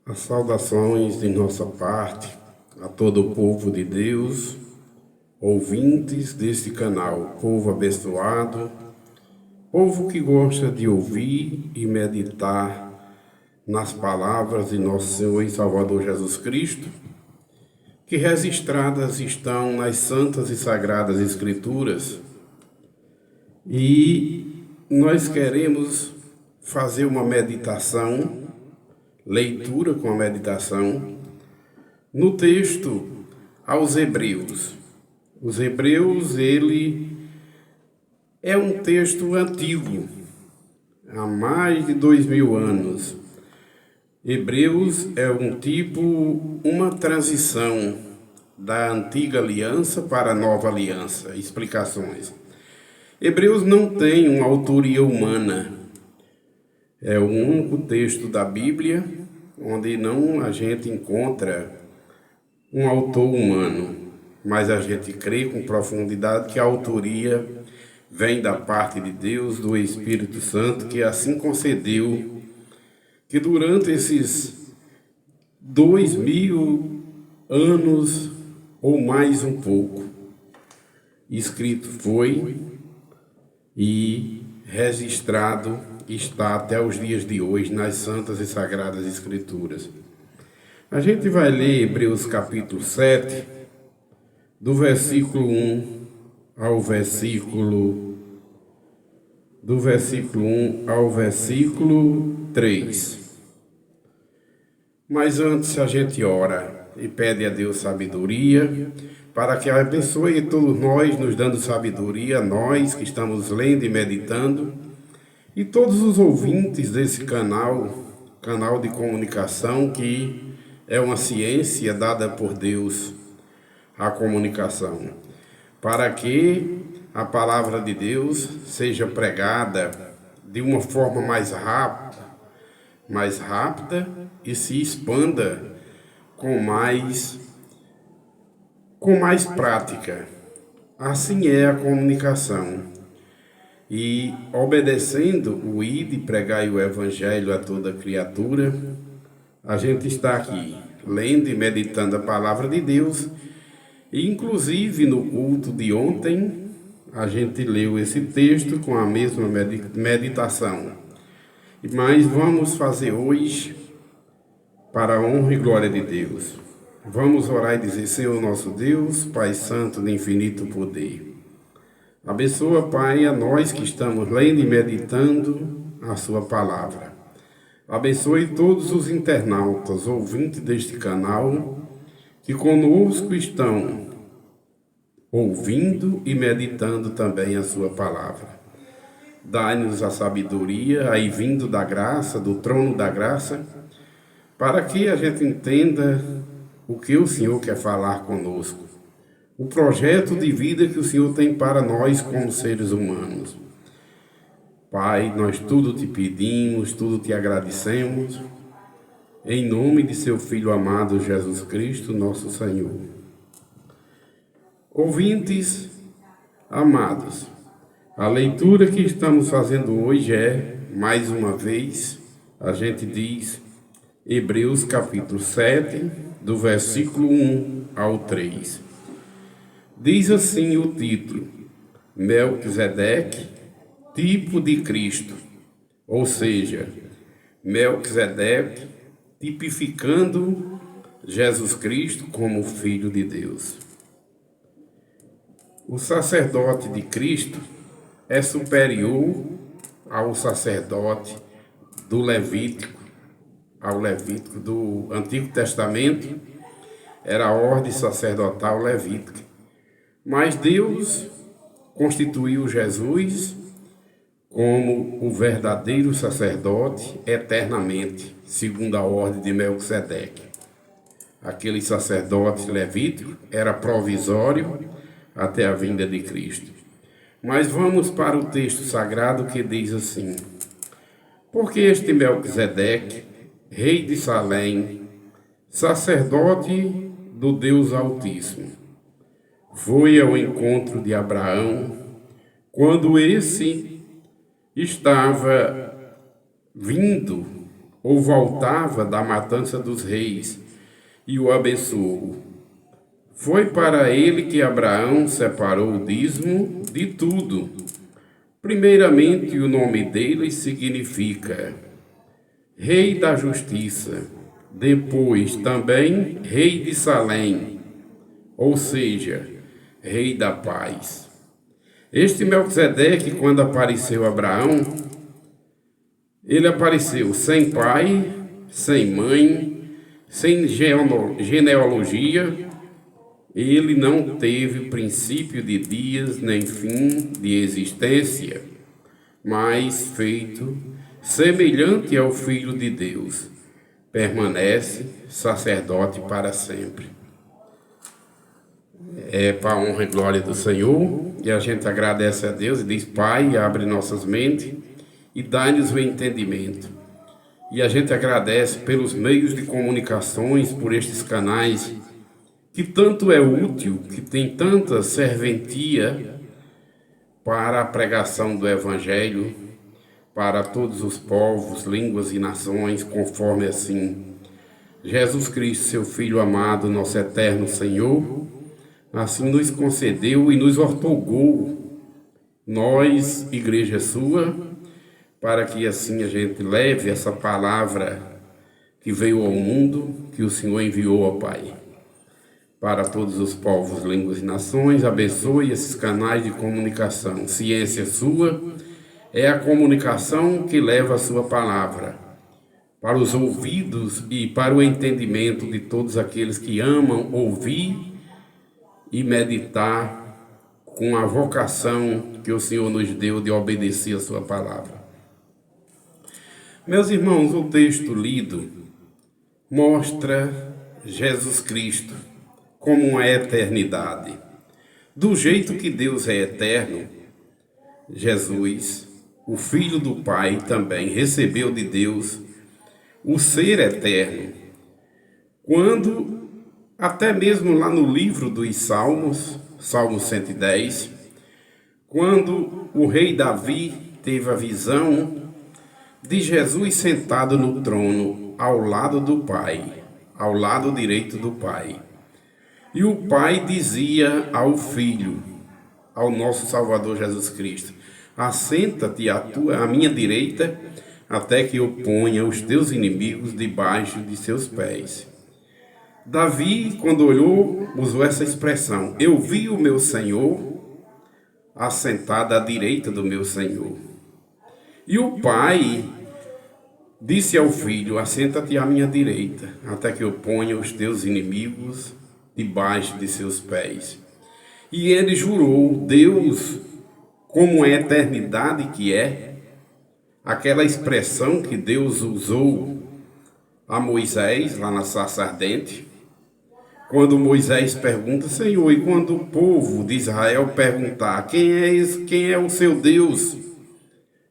As saudações de nossa parte a todo o povo de Deus, ouvintes deste canal, povo abençoado, povo que gosta de ouvir e meditar nas palavras de nosso Senhor e Salvador Jesus Cristo, que registradas estão nas santas e sagradas Escrituras, e nós queremos fazer uma meditação, leitura com a meditação, no texto aos Hebreus. Os Hebreus, ele é um texto antigo, há mais de 2000 anos. Hebreus é uma transição da antiga aliança para a nova aliança. Explicações. Hebreus não tem uma autoria humana. É o único texto da Bíblia onde não a gente encontra um autor humano, mas a gente crê com profundidade que a autoria vem da parte de Deus, do Espírito Santo, que assim concedeu que durante esses 2000 anos ou mais um pouco, escrito foi e registrado está até os dias de hoje nas santas e sagradas Escrituras. A gente vai ler Hebreus capítulo 7, do versículo 1 ao versículo 3. Mas antes a gente ora e pede a Deus sabedoria, para que abençoe todos nós, nos dando sabedoria, nós que estamos lendo e meditando, e todos os ouvintes desse canal de comunicação, que é uma ciência dada por Deus, a comunicação, para que a palavra de Deus seja pregada de uma forma mais rápida e se expanda com mais prática. Assim é a comunicação. E obedecendo o ide, pregai o evangelho a toda criatura, a gente está aqui lendo e meditando a palavra de Deus. E inclusive no culto de ontem a gente leu esse texto com a mesma meditação. Mas vamos fazer hoje para a honra e glória de Deus. Vamos orar e dizer: Senhor nosso Deus, Pai Santo de infinito poder, abençoa, Pai, a nós que estamos lendo e meditando a sua palavra. Abençoe todos os internautas, ouvintes deste canal, que conosco estão ouvindo e meditando também a sua palavra. Dai-nos a sabedoria, aí vindo da graça, do trono da graça, para que a gente entenda o que o Senhor quer falar conosco, o projeto de vida que o Senhor tem para nós como seres humanos. Pai, nós tudo te pedimos, tudo te agradecemos, em nome de seu Filho amado Jesus Cristo, nosso Senhor. Ouvintes amados, a leitura que estamos fazendo hoje é, mais uma vez, a gente diz, Hebreus capítulo 7, do versículo 1 ao 3. Diz assim o título: Melquisedeque, tipo de Cristo. Ou seja, Melquisedeque tipificando Jesus Cristo como Filho de Deus. O sacerdote de Cristo é superior ao sacerdote do Levítico, do Antigo Testamento, era a ordem sacerdotal levítica. Mas Deus constituiu Jesus como o verdadeiro sacerdote eternamente, segundo a ordem de Melquisedeque. Aquele sacerdote levítico era provisório até a vinda de Cristo. Mas vamos para o texto sagrado que diz assim: porque este Melquisedeque, rei de Salém, sacerdote do Deus Altíssimo, foi ao encontro de Abraão quando esse estava vindo ou voltava da matança dos reis, e o abençoou. Foi para ele que Abraão separou o dízimo de tudo. Primeiramente, o nome dele significa Rei da Justiça, depois também Rei de Salém, ou seja, Rei da Paz. Este Melquisedeque, quando apareceu a Abraão, ele apareceu sem pai, sem mãe, sem genealogia. Ele não teve princípio de dias nem fim de existência, mas feito semelhante ao Filho de Deus, permanece sacerdote para sempre. É para a honra e glória do Senhor, e a gente agradece a Deus e diz: Pai, abre nossas mentes e dá-nos o entendimento. E a gente agradece pelos meios de comunicações, por estes canais, que tanto é útil, que tem tanta serventia para a pregação do Evangelho, para todos os povos, línguas e nações, conforme assim Jesus Cristo, seu Filho amado, nosso eterno Senhor, assim nos concedeu e nos ortogou, nós, Igreja Sua, para que assim a gente leve essa palavra que veio ao mundo, que o Senhor enviou ao Pai. Para todos os povos, línguas e nações, abençoe esses canais de comunicação. Ciência Sua é a comunicação que leva a Sua palavra para os ouvidos e para o entendimento de todos aqueles que amam ouvir e meditar com a vocação que o Senhor nos deu de obedecer a Sua palavra. Meus irmãos, o texto lido mostra Jesus Cristo como uma eternidade. Do jeito que Deus é eterno, Jesus, o Filho do Pai, também recebeu de Deus o ser eterno. Quando, até mesmo lá no livro dos Salmos, Salmo 110, quando o rei Davi teve a visão de Jesus sentado no trono ao lado do Pai, ao lado direito do Pai. E o Pai dizia ao Filho, ao nosso Salvador Jesus Cristo: assenta-te à minha direita, até que eu ponha os teus inimigos debaixo de seus pés. Davi, quando olhou, usou essa expressão: eu vi o meu Senhor assentado à direita do meu Senhor. E o Pai disse ao Filho: assenta-te à minha direita, até que eu ponha os teus inimigos debaixo de seus pés. E ele jurou, Deus, como a eternidade que é, aquela expressão que Deus usou a Moisés, lá na sarça ardente, quando Moisés pergunta: Senhor, e quando o povo de Israel perguntar quem é o seu Deus,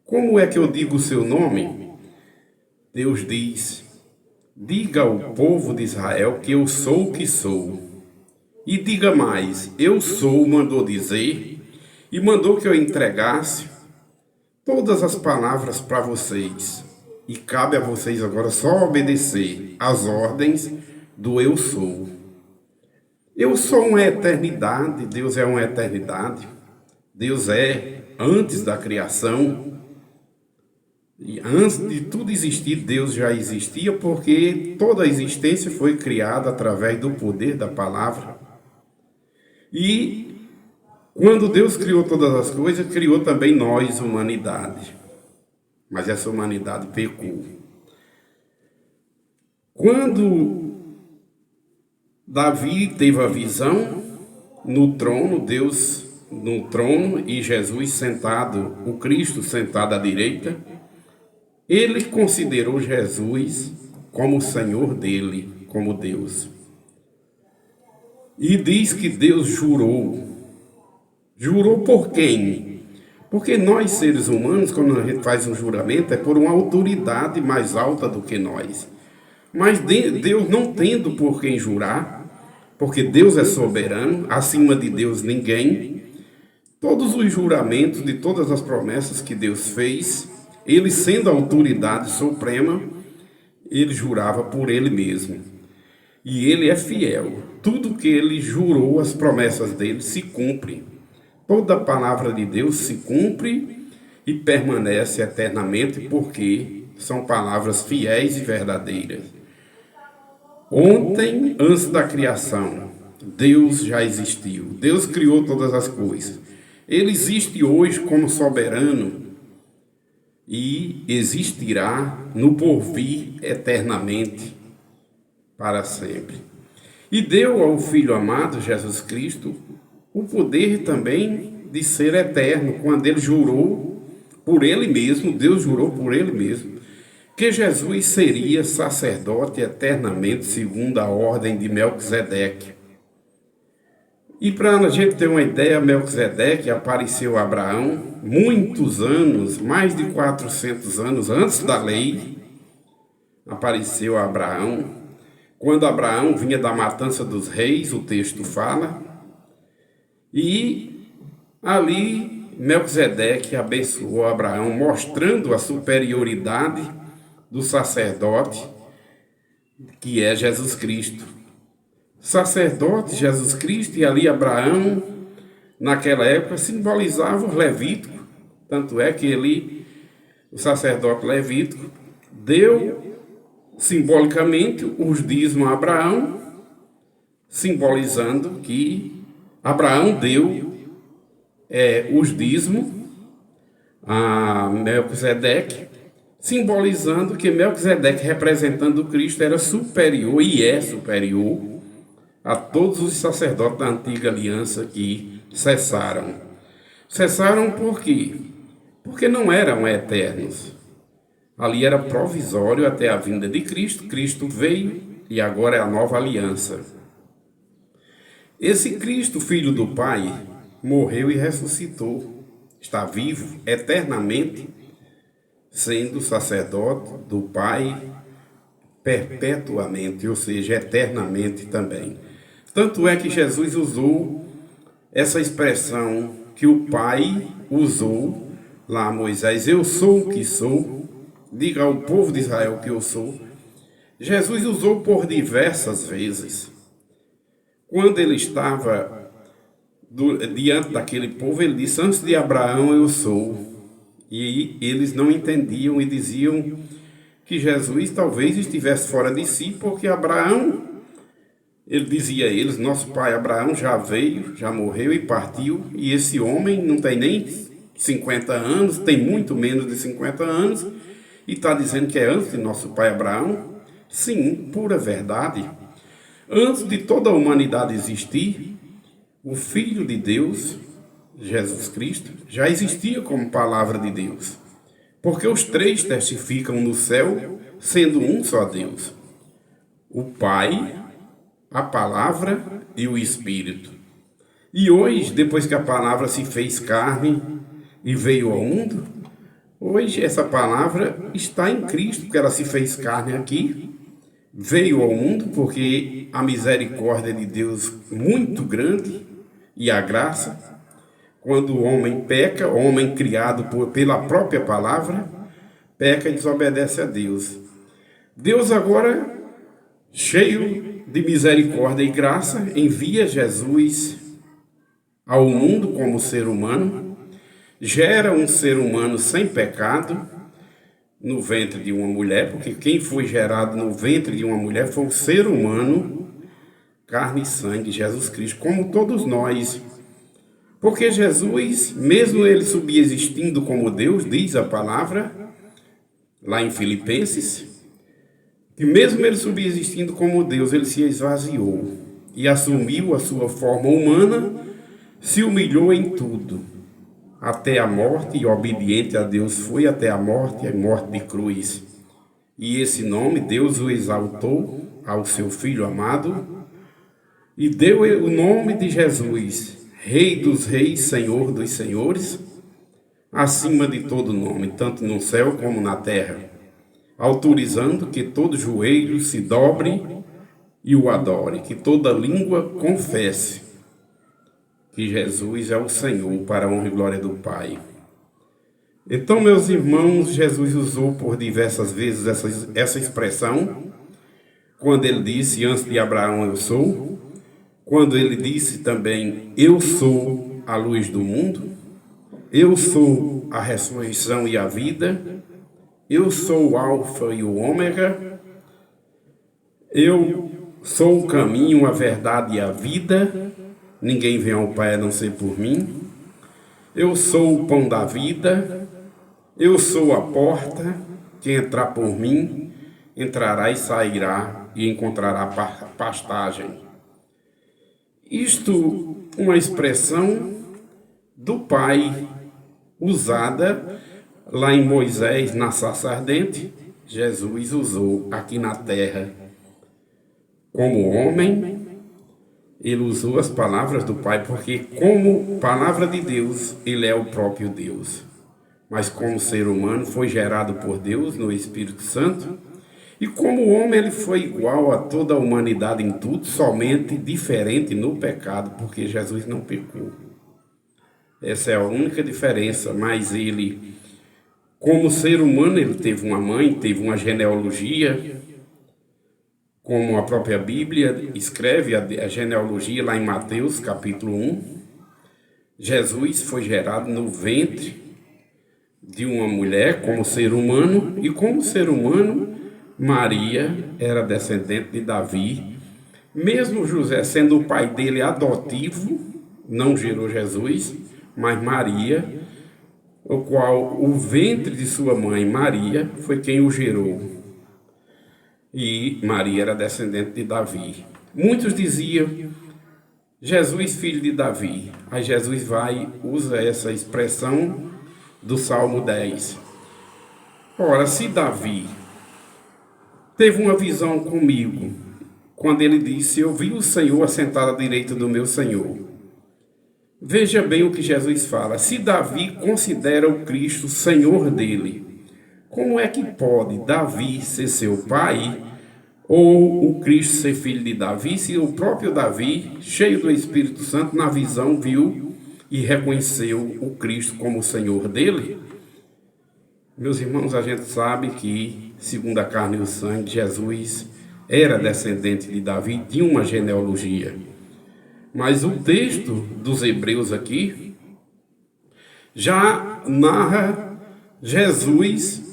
como é que eu digo o seu nome? Deus diz: diga ao povo de Israel que eu sou o que sou. E diga mais: eu sou, mandou dizer, e mandou que eu entregasse todas as palavras para vocês. E cabe a vocês agora só obedecer às ordens do eu sou. Eu sou uma eternidade, Deus é uma eternidade. Deus é antes da criação. E antes de tudo existir, Deus já existia, porque toda a existência foi criada através do poder da palavra. E quando Deus criou todas as coisas, criou também nós, humanidade. Mas essa humanidade pecou. Quando Davi teve a visão no trono, Deus no trono e Jesus sentado, o Cristo sentado à direita, ele considerou Jesus como o Senhor dele, como Deus. E diz que Deus jurou. Jurou por quem? Porque nós, seres humanos, quando a gente faz um juramento, é por uma autoridade mais alta do que nós. Mas Deus não tendo por quem jurar, porque Deus é soberano, acima de Deus ninguém, todos os juramentos de todas as promessas que Deus fez, ele sendo a autoridade suprema, ele jurava por ele mesmo. E ele é fiel. Tudo que ele jurou, as promessas dele se cumprem. Toda a palavra de Deus se cumpre e permanece eternamente, porque são palavras fiéis e verdadeiras. Ontem, antes da criação, Deus já existiu. Deus criou todas as coisas. Ele existe hoje como soberano e existirá no porvir eternamente, para sempre. E deu ao Filho amado, Jesus Cristo, o poder também de ser eterno, quando ele jurou por ele mesmo, Deus jurou por ele mesmo, que Jesus seria sacerdote eternamente, segundo a ordem de Melquisedeque. E para a gente ter uma ideia, Melquisedeque apareceu a Abraão muitos anos, mais de 400 anos antes da lei, apareceu a Abraão. Quando Abraão vinha da matança dos reis, o texto fala, e ali Melquisedeque abençoou Abraão, mostrando a superioridade do sacerdote, que é Jesus Cristo. Sacerdote, Jesus Cristo, e ali Abraão, naquela época, simbolizava o Levítico, tanto é que ele, o sacerdote Levítico, deu simbolicamente os dízimos a Abraão, simbolizando que Abraão deu os dízimos a Melquisedeque, simbolizando que Melquisedeque, representando Cristo, era superior e é superior a todos os sacerdotes da antiga aliança que cessaram. Cessaram por quê? Porque não eram eternos. Ali era provisório até a vinda de Cristo. Cristo veio e agora é a nova aliança. Esse Cristo, filho do Pai, morreu e ressuscitou. Está vivo eternamente, sendo sacerdote do Pai perpetuamente, ou seja, eternamente também. Tanto é que Jesus usou essa expressão que o Pai usou lá a Moisés: eu sou o que sou. Diga ao povo de Israel que eu sou. Jesus usou por diversas vezes. Quando ele estava diante daquele povo, ele disse: antes de Abraão eu sou. E eles não entendiam e diziam que Jesus talvez estivesse fora de si, porque Abraão, ele dizia a eles: nosso pai Abraão já veio, já morreu e partiu, e esse homem não tem nem 50 anos, tem muito menos de 50 anos, e está dizendo que é antes de nosso pai Abraão. Sim, pura verdade. Antes de toda a humanidade existir, o Filho de Deus, Jesus Cristo, já existia como palavra de Deus. Porque os três testificam no céu, sendo um só Deus: o Pai, a Palavra e o Espírito. E hoje, depois que a palavra se fez carne e veio ao mundo, hoje essa palavra está em Cristo, porque ela se fez carne aqui, veio ao mundo, porque a misericórdia de Deus muito grande e a graça, quando o homem peca, o homem criado pela própria palavra, peca e desobedece a Deus. Deus agora, cheio de misericórdia e graça, envia Jesus ao mundo como ser humano, gera um ser humano sem pecado no ventre de uma mulher, porque quem foi gerado no ventre de uma mulher foi o ser humano, carne e sangue, Jesus Cristo, como todos nós. Porque Jesus, mesmo ele subexistindo como Deus, diz a palavra, lá em Filipenses, que mesmo ele subexistindo como Deus, ele se esvaziou e assumiu a sua forma humana, se humilhou em tudo, até a morte, e obediente a Deus foi até a morte de cruz. E esse nome Deus o exaltou ao seu Filho amado e deu o nome de Jesus, Rei dos reis, Senhor dos senhores, acima de todo nome, tanto no céu como na terra, autorizando que todo joelho se dobre e o adore, que toda língua confesse que Jesus é o Senhor, para a honra e glória do Pai. Então, meus irmãos, Jesus usou por diversas vezes essa expressão, quando ele disse, antes de Abraão eu sou, quando ele disse também, eu sou a luz do mundo, eu sou a ressurreição e a vida, eu sou o alfa e o ômega, eu sou o caminho, a verdade e a vida, ninguém vem ao Pai a não ser por mim, eu sou o pão da vida, eu sou a porta, quem entrar por mim, entrará e sairá e encontrará pastagem. Isto, uma expressão do Pai, usada lá em Moisés, na sarça ardente, Jesus usou aqui na terra. Como homem, ele usou as palavras do Pai, porque como palavra de Deus, ele é o próprio Deus. Mas como ser humano, foi gerado por Deus no Espírito Santo, e como homem, ele foi igual a toda a humanidade em tudo, somente diferente no pecado, porque Jesus não pecou. Essa é a única diferença, mas ele, como ser humano, ele teve uma mãe, teve uma genealogia, como a própria Bíblia escreve a genealogia lá em Mateus, capítulo 1. Jesus foi gerado no ventre de uma mulher como ser humano, e como ser humano, Maria era descendente de Davi. Mesmo José sendo o pai dele adotivo, não gerou Jesus, mas Maria, o qual o ventre de sua mãe Maria foi quem o gerou. E Maria era descendente de Davi. Muitos diziam, Jesus filho de Davi. Aí Jesus usa essa expressão do Salmo 10. Ora, se Davi teve uma visão comigo, quando ele disse, eu vi o Senhor assentado à direita do meu Senhor. Veja bem o que Jesus fala. Se Davi considera o Cristo Senhor dele, como é que pode Davi ser seu pai, ou o Cristo ser filho de Davi, se o próprio Davi, cheio do Espírito Santo, na visão viu e reconheceu o Cristo como o Senhor dele? Meus irmãos, a gente sabe que, segundo a carne e o sangue, Jesus era descendente de Davi, de uma genealogia. Mas o texto dos Hebreus aqui já narra Jesus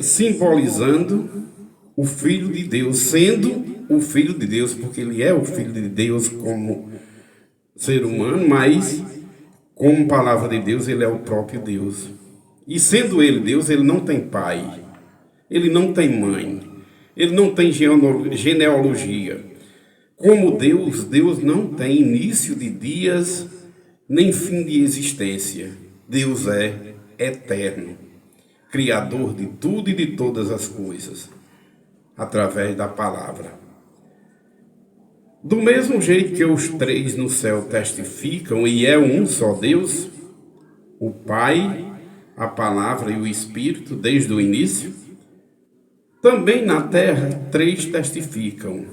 simbolizando o Filho de Deus, sendo o Filho de Deus, porque ele é o Filho de Deus como ser humano, mas como palavra de Deus, ele é o próprio Deus. E sendo ele Deus, ele não tem pai, ele não tem mãe, ele não tem genealogia. Como Deus, Deus não tem início de dias, nem fim de existência. Deus é eterno, criador de tudo e de todas as coisas, através da palavra. Do mesmo jeito que os três no céu testificam, e é um só Deus, o Pai, a palavra e o Espírito, desde o início, também na terra três testificam: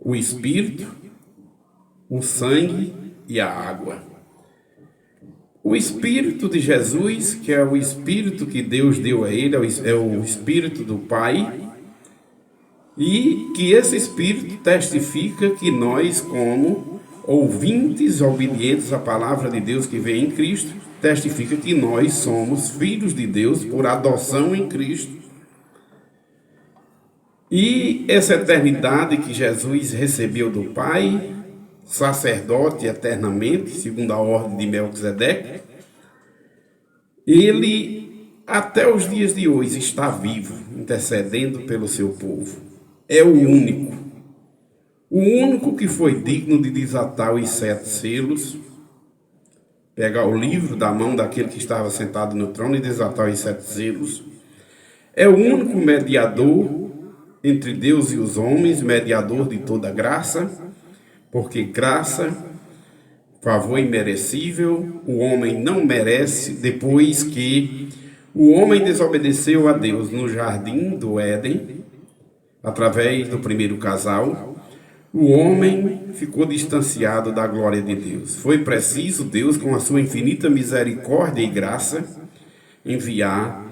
o Espírito, o sangue e a água. O Espírito de Jesus, que é o Espírito que Deus deu a ele, é o Espírito do Pai, e que esse Espírito testifica que nós, como ouvintes obedientes à palavra de Deus que vem em Cristo, testifica que nós somos filhos de Deus por adoção em Cristo. E essa eternidade que Jesus recebeu do Pai, sacerdote eternamente, segundo a ordem de Melquisedeque, ele até os dias de hoje está vivo, intercedendo pelo seu povo. É o único que foi digno de desatar os 7 selos, pegar o livro da mão daquele que estava sentado no trono e desatar os 7 selos. É o único mediador entre Deus e os homens, mediador de toda graça, porque graça, favor imerecível, o homem não merece, depois que o homem desobedeceu a Deus no jardim do Éden, através do primeiro casal. o homem ficou distanciado da glória de Deus. Foi preciso Deus, com a sua infinita misericórdia e graça, enviar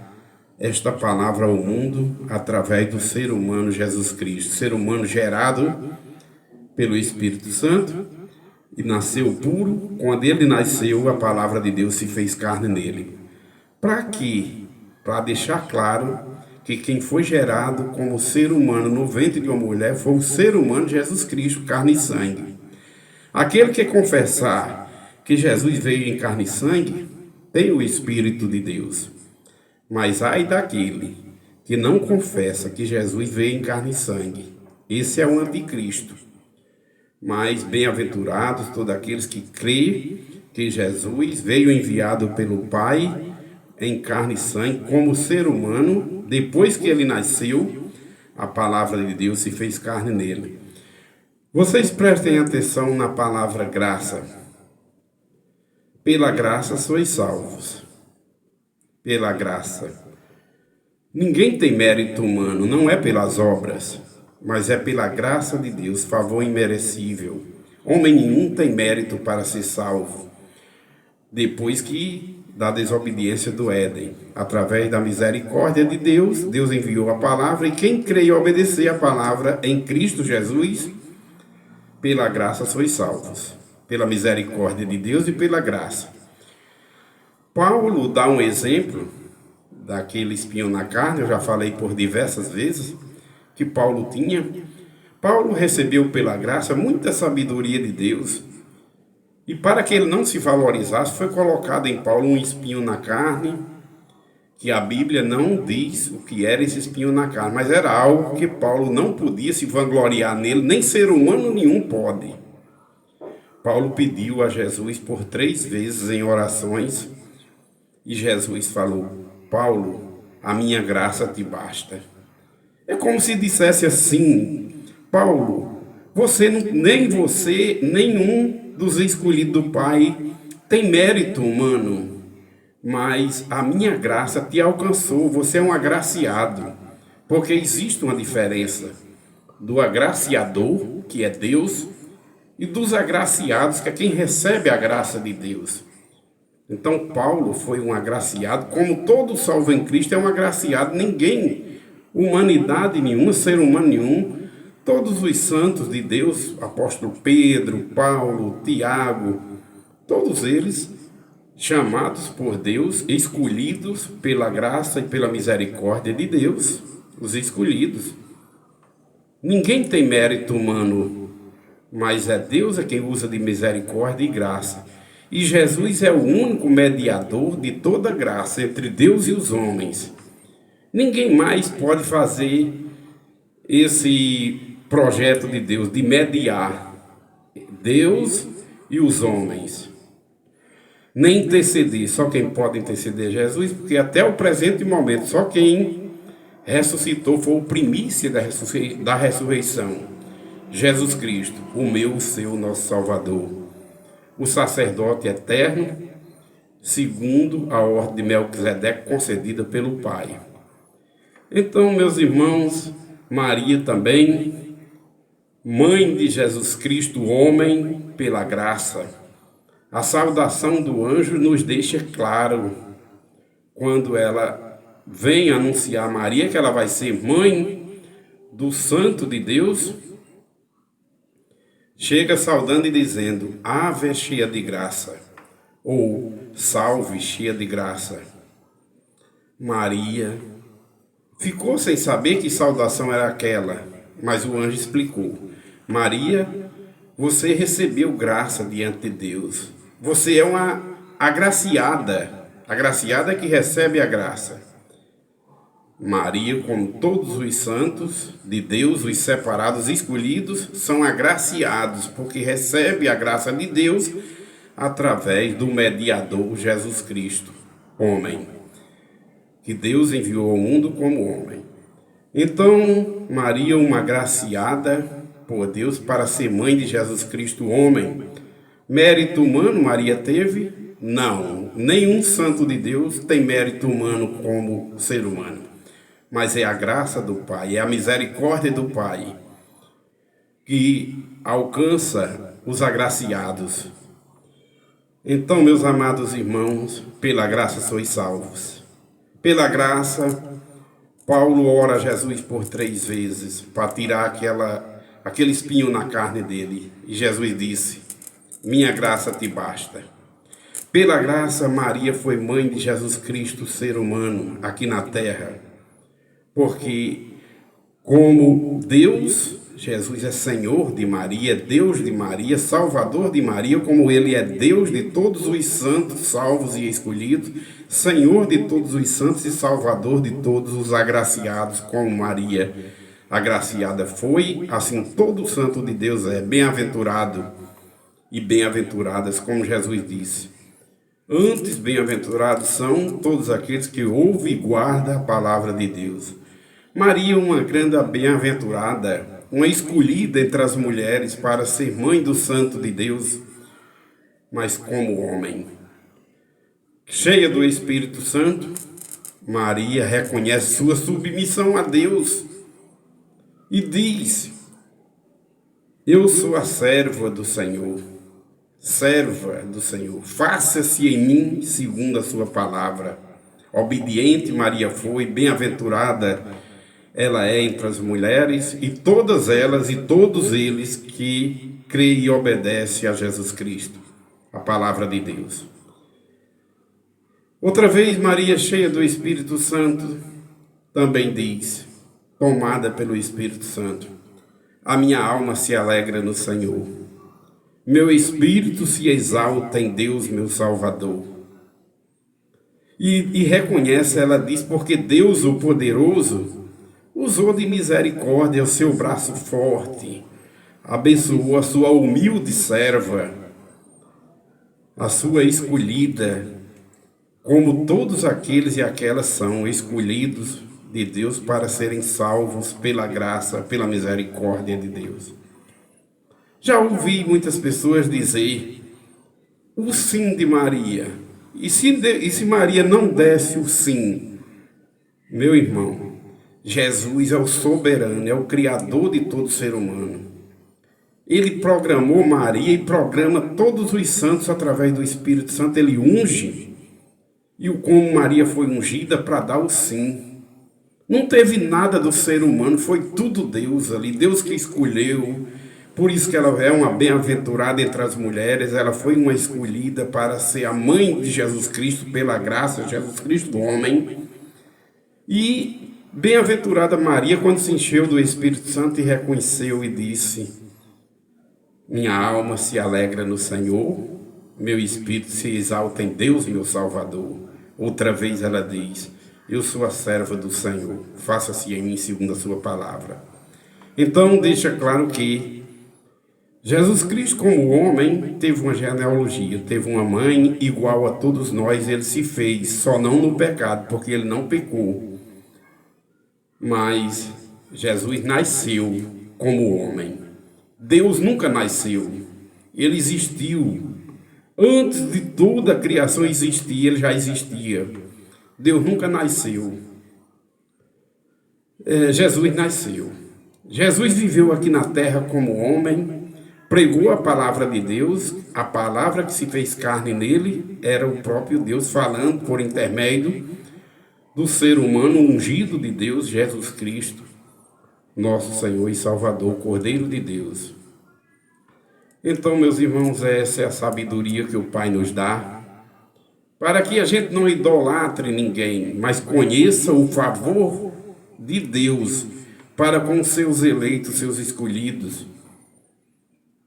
esta palavra ao mundo através do ser humano Jesus Cristo, ser humano gerado pelo Espírito Santo e nasceu puro. Quando ele nasceu, a palavra de Deus se fez carne nele. Para quê? Para deixar claro que quem foi gerado como ser humano no ventre de uma mulher foi o ser humano Jesus Cristo, carne e sangue. Aquele que confessar que Jesus veio em carne e sangue tem o Espírito de Deus. Mas ai daquele que não confessa que Jesus veio em carne e sangue. Esse é o anticristo. Mas bem-aventurados todos aqueles que creem que Jesus veio enviado pelo Pai em carne e sangue como ser humano. Depois que ele nasceu, a palavra de Deus se fez carne nele. Vocês prestem atenção na palavra graça. Pela graça sois salvos. Pela graça. Ninguém tem mérito humano, não é pelas obras, mas é pela graça de Deus, favor imerecível. Homem nenhum tem mérito para ser salvo, depois que da desobediência do Éden. Através da misericórdia de Deus, Deus enviou a palavra, e quem crê e obedecer a palavra em Cristo Jesus, pela graça sois salvos, pela misericórdia de Deus e pela graça. Paulo dá um exemplo daquele espinho na carne, eu já falei por diversas vezes, que Paulo tinha. Paulo recebeu pela graça muita sabedoria de Deus, e para que ele não se valorizasse, foi colocado em Paulo um espinho na carne, que a Bíblia não diz o que era esse espinho na carne, mas era algo que Paulo não podia se vangloriar nele, nem ser humano nenhum pode. Paulo pediu a Jesus por 3 vezes em orações, e Jesus falou: Paulo, a minha graça te basta. É como se dissesse assim: Paulo, nem você, nenhum dos escolhidos do Pai tem mérito humano, mas a minha graça te alcançou, você é um agraciado, porque existe uma diferença do agraciador, que é Deus, e dos agraciados, que é quem recebe a graça de Deus. Então Paulo foi um agraciado, como todo salvo em Cristo é um agraciado. Ninguém, humanidade nenhuma, ser humano nenhum, todos os santos de Deus, apóstolo Pedro, Paulo, Tiago, todos eles chamados por Deus, escolhidos pela graça e pela misericórdia de Deus, os escolhidos. Ninguém tem mérito humano, mas é Deus quem usa de misericórdia e graça. E Jesus é o único mediador de toda graça entre Deus e os homens. Ninguém mais pode fazer esse projeto de Deus, de mediar Deus e os homens. Nem interceder, só quem pode interceder é Jesus, porque até o presente momento, só quem ressuscitou foi o primícia da ressurreição, Jesus Cristo, o meu, o seu, nosso Salvador, o sacerdote eterno, segundo a ordem de Melquisedeque concedida pelo Pai. Então, meus irmãos, Maria também, mãe de Jesus Cristo, homem, pela graça. A saudação do anjo nos deixa claro, quando ela vem anunciar a Maria que ela vai ser mãe do Santo de Deus, chega saudando e dizendo: Ave cheia de graça, ou salve cheia de graça. Maria ficou sem saber que saudação era aquela, mas o anjo explicou: Maria, você recebeu graça diante de Deus. Você é uma agraciada que recebe a graça. Maria, como todos os santos de Deus, os separados, escolhidos, são agraciados, porque recebe a graça de Deus através do mediador Jesus Cristo, homem, que Deus enviou ao mundo como homem. Então, Maria, uma agraciada por Deus para ser mãe de Jesus Cristo, homem. Mérito humano Maria teve? Não. Nenhum santo de Deus tem mérito humano como ser humano. Mas é a graça do Pai, é a misericórdia do Pai, que alcança os agraciados. Então, meus amados irmãos, pela graça sois salvos. Pela graça, Paulo ora a Jesus por 3 vezes para tirar aquele espinho na carne dele. E Jesus disse: minha graça te basta. Pela graça, Maria foi mãe de Jesus Cristo, ser humano, aqui na terra. Porque, como Deus, Jesus é Senhor de Maria, Deus de Maria, Salvador de Maria, como Ele é Deus de todos os santos, salvos e escolhidos, Senhor de todos os santos e Salvador de todos os agraciados, como Maria agraciada foi, assim todo santo de Deus é bem-aventurado e bem-aventuradas, como Jesus disse. Antes, bem-aventurados são todos aqueles que ouvem e guardam a palavra de Deus. Maria, uma grande bem-aventurada, uma escolhida entre as mulheres para ser mãe do Santo de Deus, mas como homem. Cheia do Espírito Santo, Maria reconhece sua submissão a Deus e diz: eu sou a serva do Senhor. Serva do Senhor, faça-se em mim segundo a sua palavra. Obediente Maria foi, bem-aventurada ela é entre as mulheres, e todas elas e todos eles que creem e obedecem a Jesus Cristo, a palavra de Deus. Outra vez, Maria, cheia do Espírito Santo, também diz, tomada pelo Espírito Santo: a minha alma se alegra no Senhor. Meu espírito se exalta em Deus, meu Salvador. E reconhece, ela diz, porque Deus, o poderoso, usou de misericórdia o seu braço forte, abençoou a sua humilde serva, a sua escolhida, como todos aqueles e aquelas são escolhidos de Deus para serem salvos pela graça, pela misericórdia de Deus. Já ouvi muitas pessoas dizer o sim de Maria. E se Maria não desse o sim? Meu irmão, Jesus é o soberano, é o criador de todo ser humano. Ele programou Maria e programa todos os santos através do Espírito Santo. Ele unge. E como Maria foi ungida para dar o sim. Não teve nada do ser humano, foi tudo Deus ali. Deus que escolheu. Por isso que ela é uma bem-aventurada entre as mulheres, ela foi uma escolhida para ser a mãe de Jesus Cristo, pela graça de Jesus Cristo, homem. E bem-aventurada Maria, quando se encheu do Espírito Santo e reconheceu e disse: minha alma se alegra no Senhor, meu espírito se exalta em Deus, meu Salvador. Outra vez ela diz: eu sou a serva do Senhor, faça-se em mim segundo a sua palavra. Então deixa claro que Jesus Cristo, como homem, teve uma genealogia, teve uma mãe igual a todos nós, ele se fez, só não no pecado, porque ele não pecou. Mas Jesus nasceu como homem. Deus nunca nasceu, ele existiu. Antes de toda a criação existir, ele já existia. Deus nunca nasceu. Jesus nasceu. Jesus viveu aqui na terra como homem, pregou a palavra de Deus, a palavra que se fez carne nele era o próprio Deus falando por intermédio do ser humano ungido de Deus, Jesus Cristo, nosso Senhor e Salvador, Cordeiro de Deus. Então, meus irmãos, essa é a sabedoria que o Pai nos dá, para que a gente não idolatre ninguém, mas conheça o favor de Deus para com seus eleitos, seus escolhidos,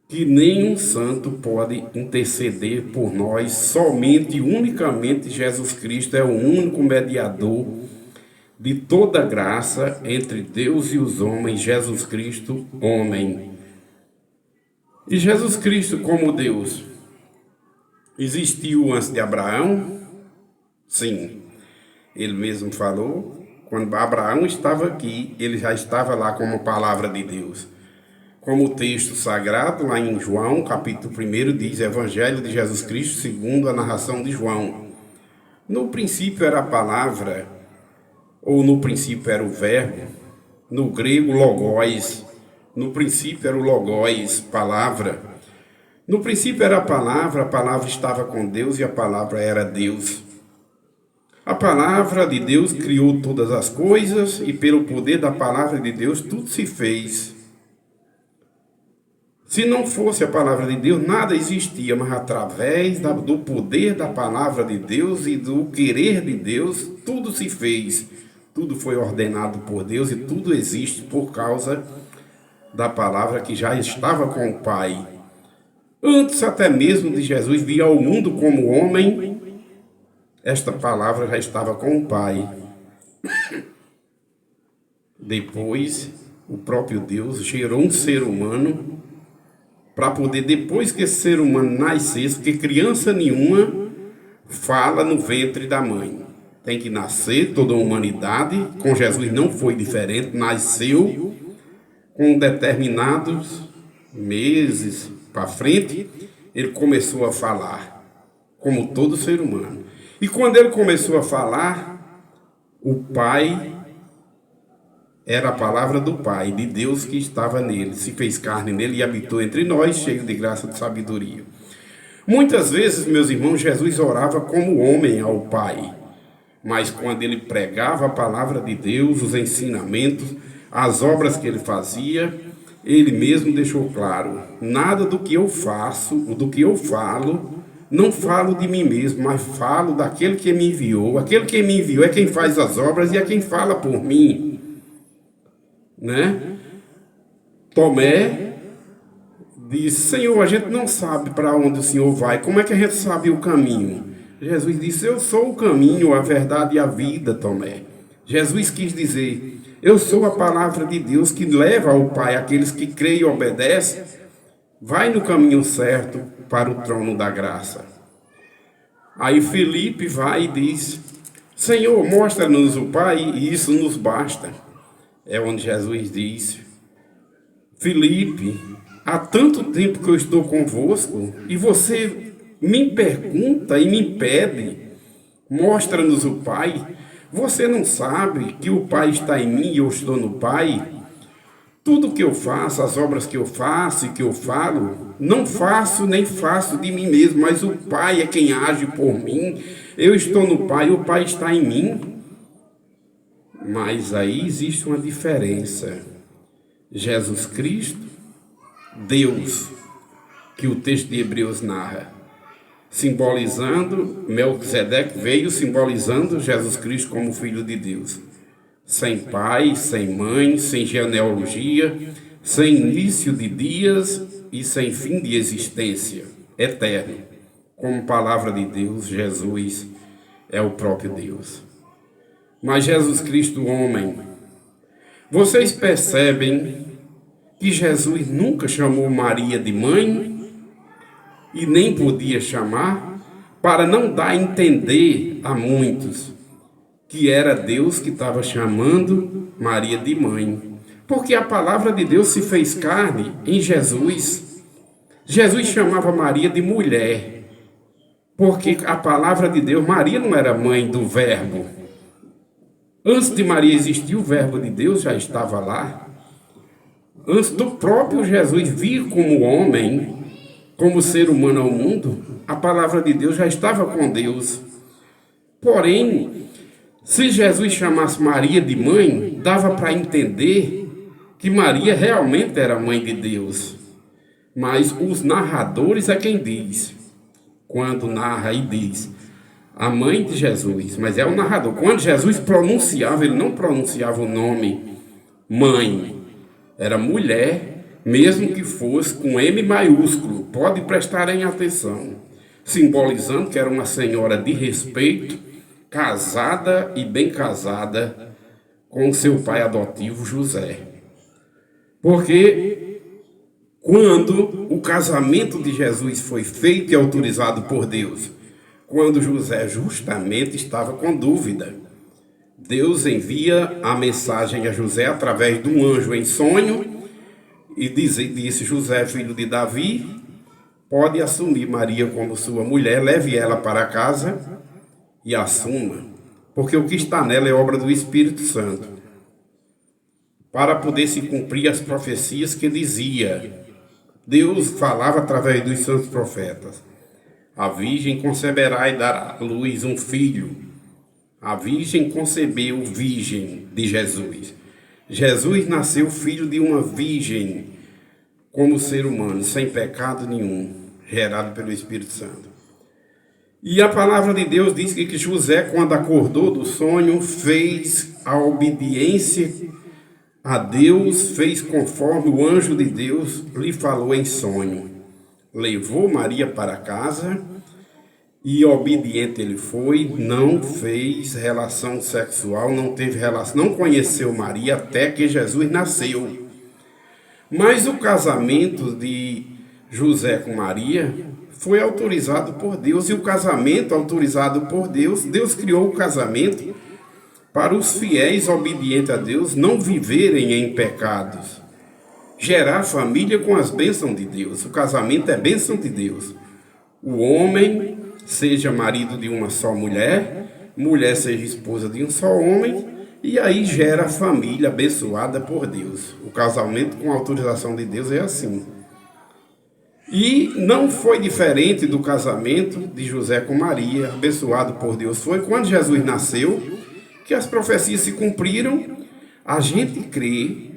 que nenhum santo pode interceder por nós, somente e unicamente Jesus Cristo é o único mediador de toda graça entre Deus e os homens, Jesus Cristo, homem. E Jesus Cristo, como Deus, existiu antes de Abraão? Sim, ele mesmo falou, quando Abraão estava aqui, ele já estava lá como palavra de Deus. Como o texto sagrado, lá em João, capítulo 1, diz: Evangelho de Jesus Cristo, segundo a narração de João. No princípio era a palavra, ou no princípio era o verbo, no grego logos, No princípio era o Logos, palavra. No princípio era a palavra estava com Deus e a palavra era Deus. A palavra de Deus criou todas as coisas e pelo poder da palavra de Deus tudo se fez. Se não fosse a palavra de Deus, nada existia, mas através do poder da palavra de Deus e do querer de Deus, tudo se fez. Tudo foi ordenado por Deus e tudo existe por causa da palavra que já estava com o Pai. Antes até mesmo de Jesus vir ao mundo como homem, esta palavra já estava com o Pai. Depois, o próprio Deus gerou um ser humano para poder, depois que esse ser humano nascesse, porque criança nenhuma fala no ventre da mãe. Tem que nascer, toda a humanidade, com Jesus não foi diferente, nasceu com determinados meses para frente, ele começou a falar, como todo ser humano. E quando ele começou a falar, o Pai era a palavra do Pai, de Deus que estava nele, se fez carne nele e habitou entre nós, cheio de graça e de sabedoria. Muitas vezes, meus irmãos, Jesus orava como homem ao Pai, mas quando ele pregava a palavra de Deus, os ensinamentos, as obras que ele fazia, ele mesmo deixou claro: nada do que eu faço, do que eu falo, não falo de mim mesmo, mas falo daquele que me enviou. Aquele que me enviou é quem faz as obras e é quem fala por mim. Né? Tomé disse: Senhor, a gente não sabe para onde o Senhor vai, como é que a gente sabe o caminho? Jesus disse: eu sou o caminho, a verdade e a vida, Tomé. Jesus quis dizer: eu sou a palavra de Deus que leva ao Pai aqueles que creem e obedecem, vai no caminho certo para o trono da graça. Aí Felipe vai e diz: Senhor, mostra-nos o Pai e isso nos basta. É onde Jesus diz: Felipe, há tanto tempo que eu estou convosco e você me pergunta e me pede, mostra-nos o Pai. Você não sabe que o Pai está em mim e eu estou no Pai? Tudo que eu faço, as obras que eu faço e que eu falo, não faço nem faço de mim mesmo, mas o Pai é quem age por mim. Eu estou no Pai, o Pai está em mim. Mas aí existe uma diferença. Jesus Cristo, Deus, que o texto de Hebreus narra, simbolizando, Melquisedeque veio simbolizando Jesus Cristo como Filho de Deus. Sem pai, sem mãe, sem genealogia, sem início de dias e sem fim de existência, eterno. Como palavra de Deus, Jesus é o próprio Deus. Mas Jesus Cristo, homem, vocês percebem que Jesus nunca chamou Maria de mãe e nem podia chamar, para não dar a entender a muitos que era Deus que estava chamando Maria de mãe. Porque a palavra de Deus se fez carne em Jesus. Jesus chamava Maria de mulher, porque a palavra de Deus, Maria não era mãe do Verbo. Antes de Maria existir, o Verbo de Deus já estava lá. Antes do próprio Jesus vir como homem, como ser humano ao mundo, a palavra de Deus já estava com Deus. Porém, se Jesus chamasse Maria de mãe, dava para entender que Maria realmente era mãe de Deus. Mas os narradores é quem diz, quando narra e diz a mãe de Jesus, mas é o narrador. Quando Jesus pronunciava, ele não pronunciava o nome mãe, era mulher, mesmo que fosse com M maiúsculo, pode prestarem atenção, simbolizando que era uma senhora de respeito, casada e bem casada com seu pai adotivo José. Porque quando o casamento de Jesus foi feito e autorizado por Deus, quando José justamente estava com dúvida, Deus envia a mensagem a José através de um anjo em sonho e disse: José, filho de Davi, pode assumir Maria como sua mulher, leve ela para casa e assuma, porque o que está nela é obra do Espírito Santo. para poder se cumprir as profecias que dizia. Deus falava através dos santos profetas. A virgem conceberá e dará à luz um filho. A virgem concebeu virgem de Jesus. Jesus nasceu filho de uma virgem, como ser humano, sem pecado nenhum, gerado pelo Espírito Santo. E a palavra de Deus diz que José, quando acordou do sonho, fez a obediência a Deus, fez conforme o anjo de Deus lhe falou em sonho. Levou Maria para casa e obediente ele foi, não fez relação sexual, não teve relação, não conheceu Maria até que Jesus nasceu. Mas o casamento de José com Maria foi autorizado por Deus, e o casamento autorizado por Deus, Deus criou o casamento para os fiéis obedientes a Deus não viverem em pecados. Gerar família com as bênçãos de Deus. O casamento é bênção de Deus. O homem seja marido de uma só mulher, mulher seja esposa de um só homem, e aí gera família abençoada por Deus. O casamento com autorização de Deus é assim. E não foi diferente do casamento de José com Maria, abençoado por Deus. Foi quando Jesus nasceu que as profecias se cumpriram. A gente crê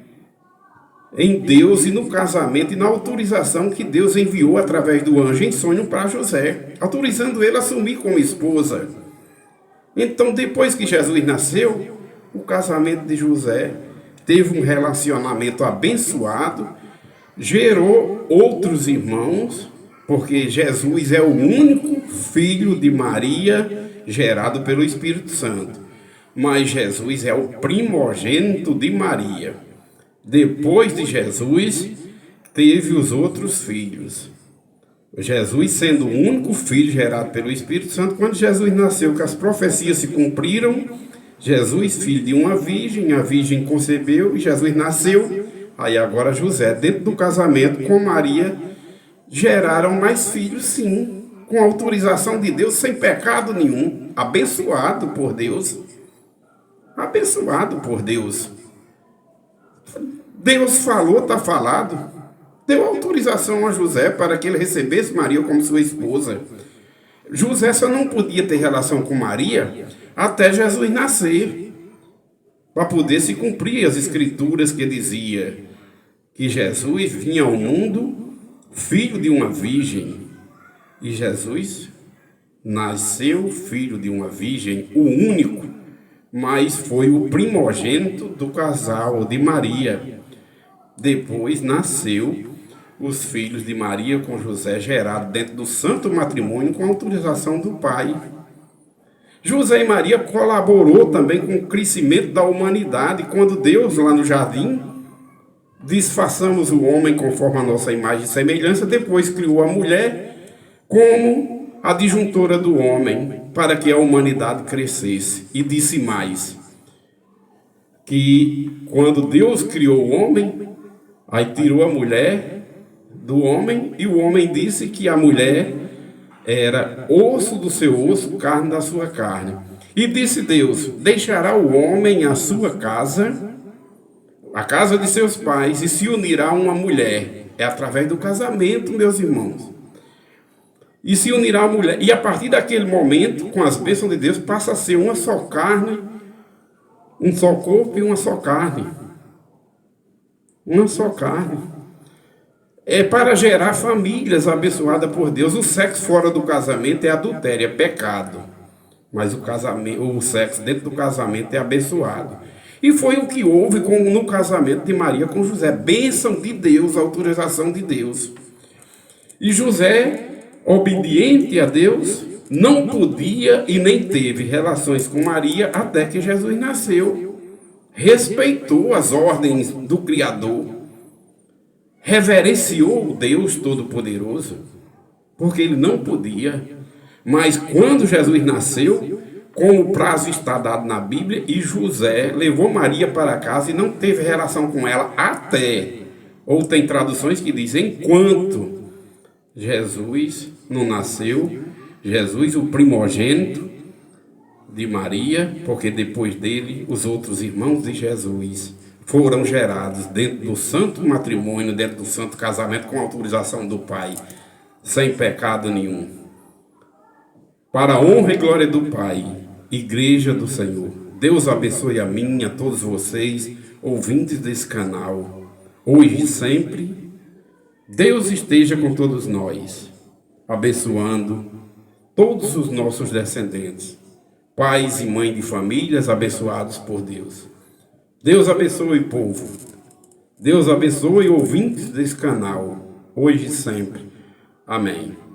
em Deus e no casamento e na autorização que Deus enviou através do anjo em sonho para José, autorizando ele a assumir como esposa. Então, depois que Jesus nasceu, o casamento de José teve um relacionamento abençoado, gerou outros irmãos, porque Jesus é o único filho de Maria gerado pelo Espírito Santo. Mas Jesus é o primogênito de Maria. Depois de Jesus, teve os outros filhos. Jesus sendo o único filho gerado pelo Espírito Santo, quando Jesus nasceu, que as profecias se cumpriram, Jesus, filho de uma virgem, a virgem concebeu e Jesus nasceu. Aí agora José, dentro do casamento com Maria, geraram mais filhos, sim, com autorização de Deus, sem pecado nenhum, abençoado por Deus. Abençoado por Deus. Deus falou, está falado. Deu autorização a José para que ele recebesse Maria como sua esposa. José só não podia ter relação com Maria até Jesus nascer, para poder se cumprir as escrituras que dizia que Jesus vinha ao mundo filho de uma virgem. E Jesus nasceu filho de uma virgem, o único, mas foi o primogênito do casal de Maria. Depois nasceu os filhos de Maria com José, gerado dentro do santo matrimônio com autorização do pai. José e Maria colaborou também com o crescimento da humanidade, quando Deus, lá no jardim, diz: façamos o homem conforme a nossa imagem e semelhança. Depois criou a mulher como adjuntora do homem, para que a humanidade crescesse. E disse mais, que quando Deus criou o homem, aí tirou a mulher do homem, e o homem disse que a mulher era osso do seu osso, carne da sua carne. E disse Deus: deixará o homem a sua casa, a casa de seus pais, e se unirá a uma mulher. É através do casamento, meus irmãos. E se unirá a mulher. E a partir daquele momento, com as bênçãos de Deus, passa a ser uma só carne, um só corpo e uma só carne. Uma só carne. É para gerar famílias abençoadas por Deus. O sexo fora do casamento é adultério, é pecado. Mas o sexo dentro do casamento é abençoado. E foi o que houve no casamento de Maria com José. Bênção de Deus, autorização de Deus. E José, obediente a Deus, não podia e nem teve relações com Maria até que Jesus nasceu. Respeitou as ordens do Criador. Reverenciou o Deus Todo-Poderoso, porque ele não podia. Mas quando Jesus nasceu, como o prazo está dado na Bíblia, e José levou Maria para casa e não teve relação com ela até, ou tem traduções que dizem, enquanto Jesus não nasceu, Jesus, o primogênito de Maria, porque depois dele, os outros irmãos de Jesus foram gerados dentro do santo matrimônio, dentro do santo casamento, com autorização do Pai, sem pecado nenhum. Para a honra e glória do Pai, Igreja do Senhor. Deus abençoe a mim, a todos vocês, ouvintes desse canal, hoje e sempre. Deus esteja com todos nós, abençoando todos os nossos descendentes, pais e mães de famílias abençoados por Deus. Deus abençoe, povo. Deus abençoe ouvintes desse canal, hoje e sempre. Amém.